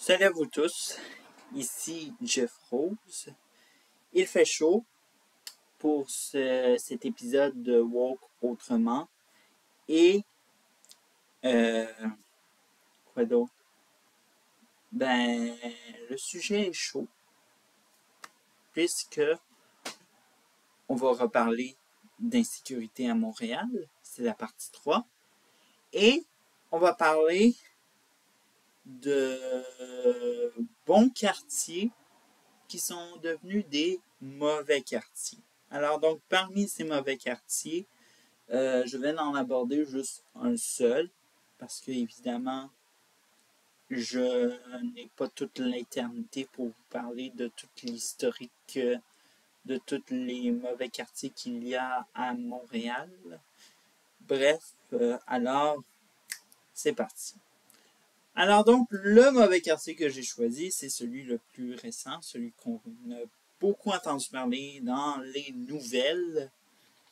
Salut à vous tous, ici Jeff Rose. Il fait chaud pour cet épisode de Walk Autrement. Et euh, quoi d'autre? Ben, le sujet est chaud puisque on va reparler d'insécurité à Montréal. C'est la partie 3. Et on va parler de bons quartiers qui sont devenus des mauvais quartiers. Alors donc, parmi ces mauvais quartiers, je vais en aborder juste un seul, parce que évidemment, je n'ai pas toute l'éternité pour vous parler de toute l'historique de tous les mauvais quartiers qu'il y a à Montréal. Bref, alors, c'est parti. Alors donc, le mauvais quartier que j'ai choisi, c'est celui le plus récent, celui qu'on a beaucoup entendu parler dans les nouvelles.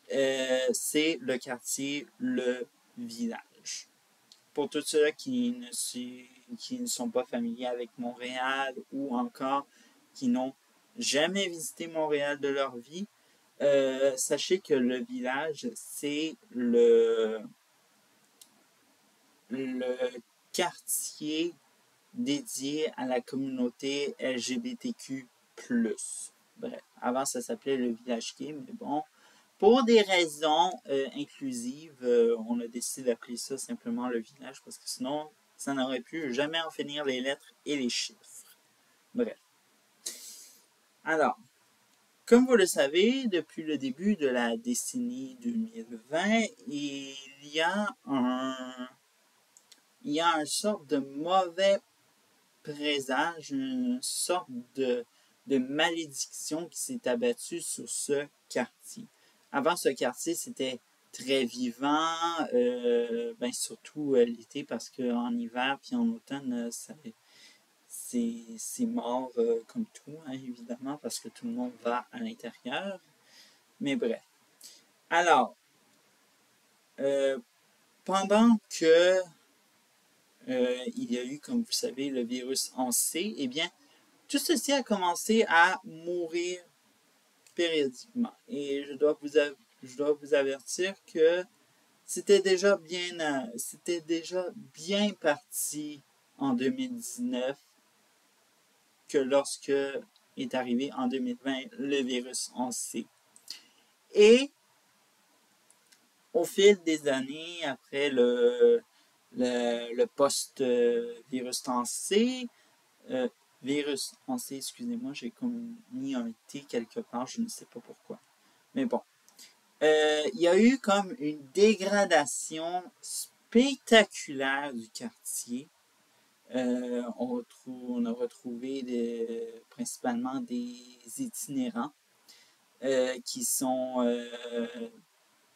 C'est le quartier Le Village. Pour tous ceux qui ne sont pas familiers avec Montréal ou encore qui n'ont jamais visité Montréal de leur vie, sachez que Le Village, c'est le quartier dédié à la communauté LGBTQ+. Bref, avant ça s'appelait le Village Gay, mais bon, pour des raisons inclusives, on a décidé d'appeler ça simplement le village parce que sinon, ça n'aurait pu jamais en finir les lettres et les chiffres. Bref. Alors, comme vous le savez, depuis le début de la décennie 2020, il y a une sorte de mauvais présage, une sorte de malédiction qui s'est abattue sur ce quartier. Avant, ce quartier, c'était très vivant, surtout l'été, parce qu'en hiver puis en automne, c'est mort comme tout, hein, évidemment, parce que tout le monde va à l'intérieur. Mais bref. Alors, pendant que il y a eu, comme vous savez, le virus en C, eh bien, tout ceci a commencé à mourir périodiquement. Et je dois vous avertir que c'était déjà bien parti en 2019 que lorsque est arrivé en 2020 le virus en C. Et au fil des années, après le post-virus en C, excusez-moi, j'ai comme mis un T quelque part, je ne sais pas pourquoi. Mais bon. Il y a eu comme une dégradation spectaculaire du quartier. On a retrouvé principalement des itinérants qui sont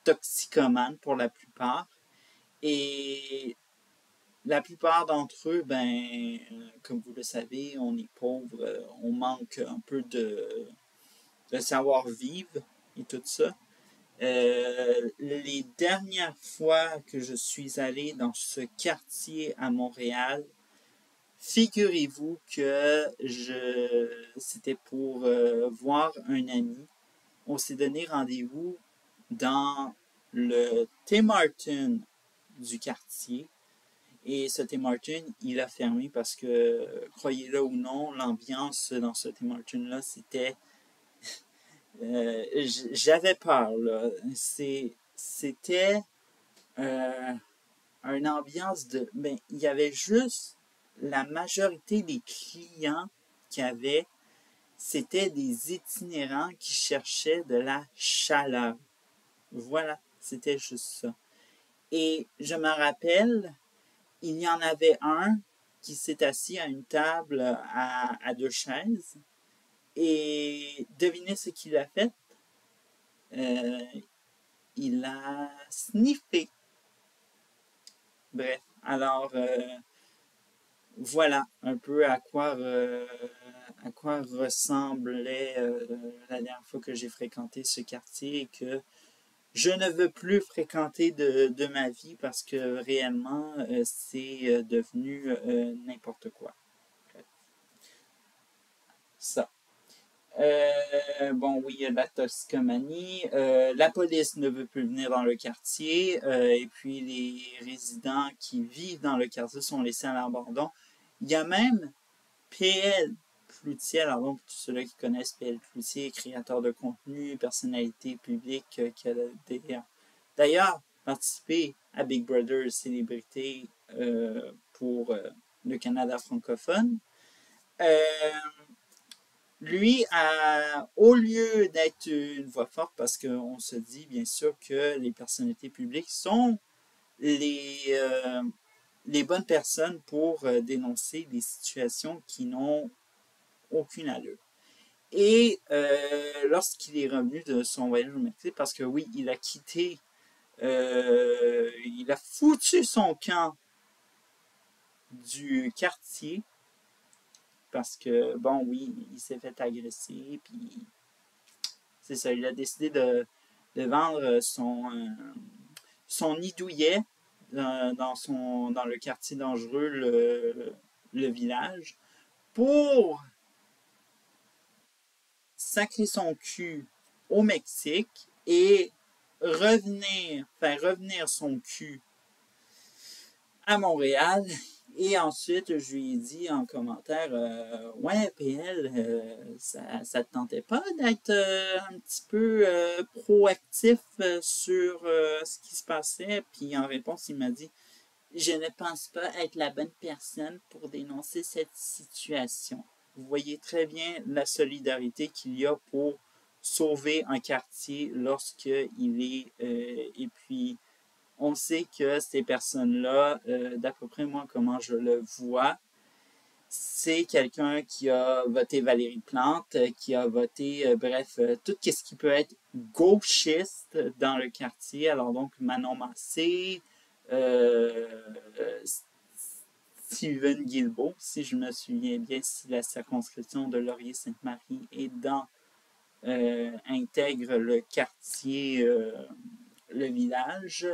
toxicomanes pour la plupart. Et la plupart d'entre eux, comme vous le savez, on est pauvre, on manque un peu de savoir-vivre et tout ça. Les dernières fois que je suis allé dans ce quartier à Montréal, figurez-vous que c'était pour voir un ami. On s'est donné rendez-vous dans le Tim Hortons du quartier. Et ce Tim Hortons, il a fermé parce que, croyez-le ou non, l'ambiance dans ce Tim Hortons-là, c'était... j'avais peur, là. C'était une ambiance de... il y avait juste la majorité des clients qu'il y avait, c'était des itinérants qui cherchaient de la chaleur. Voilà, c'était juste ça. Et je me rappelle, il y en avait un qui s'est assis à une table à deux chaises. Et devinez ce qu'il a fait? Il a sniffé. Bref, alors voilà un peu à quoi ressemblait la dernière fois que j'ai fréquenté ce quartier et que je ne veux plus fréquenter de ma vie parce que réellement c'est devenu n'importe quoi. ça. Bon, oui, il y a de la toxicomanie. La police ne veut plus venir dans le quartier. Et puis, les résidents qui vivent dans le quartier sont laissés à l'abandon. Il y a même PL Cloutier. Alors, donc, tous ceux-là qui connaissent PL Cloutier, créateur de contenu, personnalité publique, qui a d'ailleurs participé à Big Brother Célébrité pour le Canada francophone. Euh, Lui, au lieu d'être une voix forte, parce qu'on se dit bien sûr que les personnalités publiques sont les, les bonnes personnes pour dénoncer des situations qui n'ont aucune allure. Et lorsqu'il est revenu de son voyage au Mexique, parce que oui, il a quitté, il a foutu son camp du quartier, parce que, bon, oui, il s'est fait agresser, puis c'est ça, il a décidé de vendre son nid douillet dans le quartier dangereux, le village, pour sacrer son cul au Mexique et faire revenir son cul à Montréal. Et ensuite, je lui ai dit en commentaire, ouais, PL, ça te tentait pas d'être un petit peu proactif sur ce qui se passait? Puis en réponse, il m'a dit, je ne pense pas être la bonne personne pour dénoncer cette situation. Vous voyez très bien la solidarité qu'il y a pour sauver un quartier lorsqu'il est... et puis, on sait que ces personnes-là, d'à peu près moi, comment je le vois, c'est quelqu'un qui a voté Valérie Plante, qui a voté, bref, tout ce qui peut être gauchiste dans le quartier. Alors donc, Manon Massé, euh, Steven Guilbeault, si je me souviens bien, si la circonscription de Laurier-Sainte-Marie intègre le quartier, le village.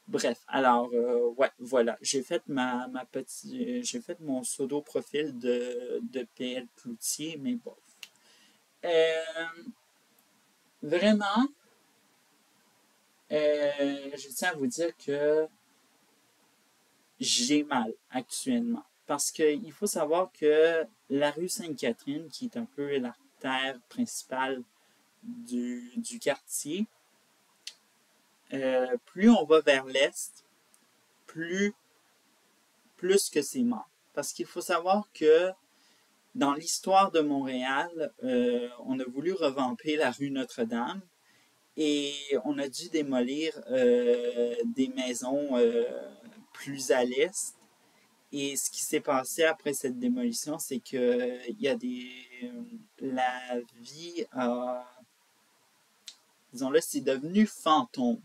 Bref, alors, ouais, voilà. J'ai fait mon pseudo profil de PL Cloutier, mais bon. Euh, Vraiment, je tiens à vous dire que j'ai mal actuellement. Parce qu'il faut savoir que la rue Sainte-Catherine, qui est un peu l'artère principale du quartier, plus on va vers l'est, plus que c'est mort. Parce qu'il faut savoir que dans l'histoire de Montréal, on a voulu revamper la rue Notre-Dame et on a dû démolir des maisons plus à l'est. Et ce qui s'est passé après cette démolition, c'est que il y a la vie a, disons-le, c'est devenu fantôme.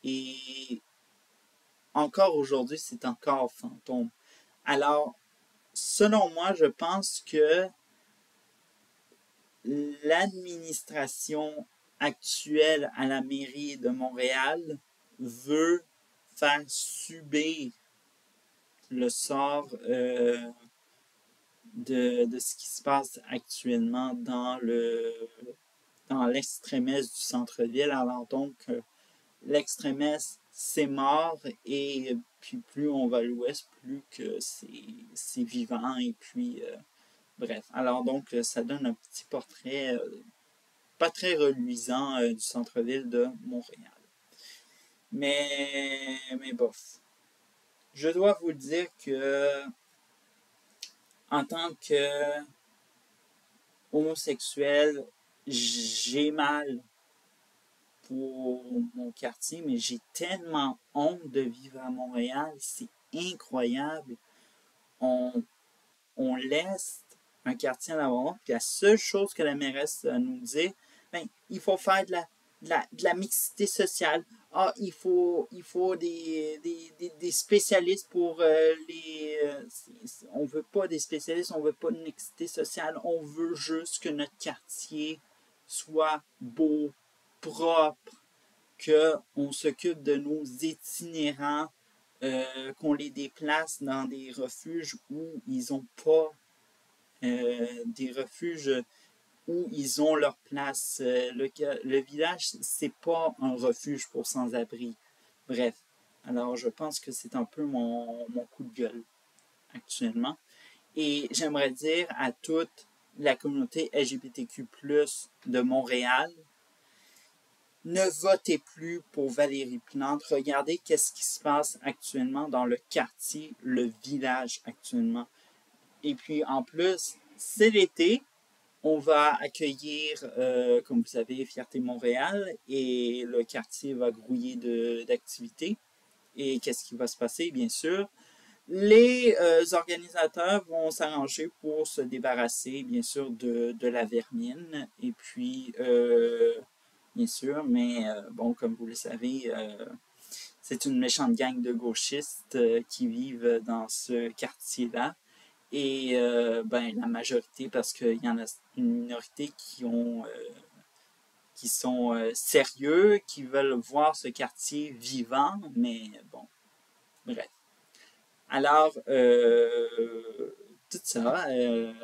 Et encore aujourd'hui, c'est encore fantôme. Alors, selon moi, je pense que l'administration actuelle à la mairie de Montréal veut faire subir le sort de ce qui se passe actuellement dans l'extrémesse du centre-ville. Alors donc, l'extrémesse, c'est mort et puis plus on va à l'ouest, plus que c'est vivant et puis bref. Alors donc, ça donne un petit portrait pas très reluisant du centre-ville de Montréal. Mais bof. Je dois vous dire que en tant que homosexuel, j'ai mal pour mon quartier, mais j'ai tellement honte de vivre à Montréal. C'est incroyable. On, on laisse un quartier à l'abandon, puis la seule chose que la mairesse nous dit, ben, il faut faire de la mixité sociale. Ah, il faut des spécialistes pour on veut pas des spécialistes, on veut pas de mixité sociale, on veut juste que notre quartier soit beau, propre, qu'on s'occupe de nos itinérants, qu'on les déplace dans des refuges où ils n'ont pas des refuges où ils ont leur place. Le village, c'est pas un refuge pour sans-abri. Bref, alors je pense que c'est un peu mon coup de gueule actuellement. Et j'aimerais dire à toute la communauté LGBTQ+ de Montréal, ne votez plus pour Valérie Plante. Regardez qu'est-ce qui se passe actuellement dans le quartier, le village actuellement. Et puis en plus, c'est l'été. On va accueillir, comme vous savez, Fierté Montréal et le quartier va grouiller d'activités. Et qu'est-ce qui va se passer? Bien sûr, les organisateurs vont s'arranger pour se débarrasser, bien sûr, de la vermine. Et puis, bien sûr, mais bon, comme vous le savez, c'est une méchante gang de gauchistes qui vivent dans ce quartier-là. Et ben, la majorité, parce qu'il y en a une minorité qui sont sérieux, qui veulent voir ce quartier vivant, mais bon, bref. Alors, tout ça.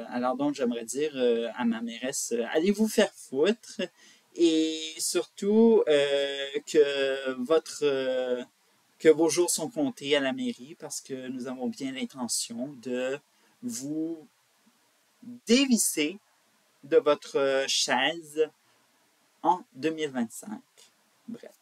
Alors donc, j'aimerais dire à ma mairesse, allez vous faire foutre et surtout que vos jours sont comptés à la mairie parce que nous avons bien l'intention de vous dévisser de votre chaise en 2025. Bref.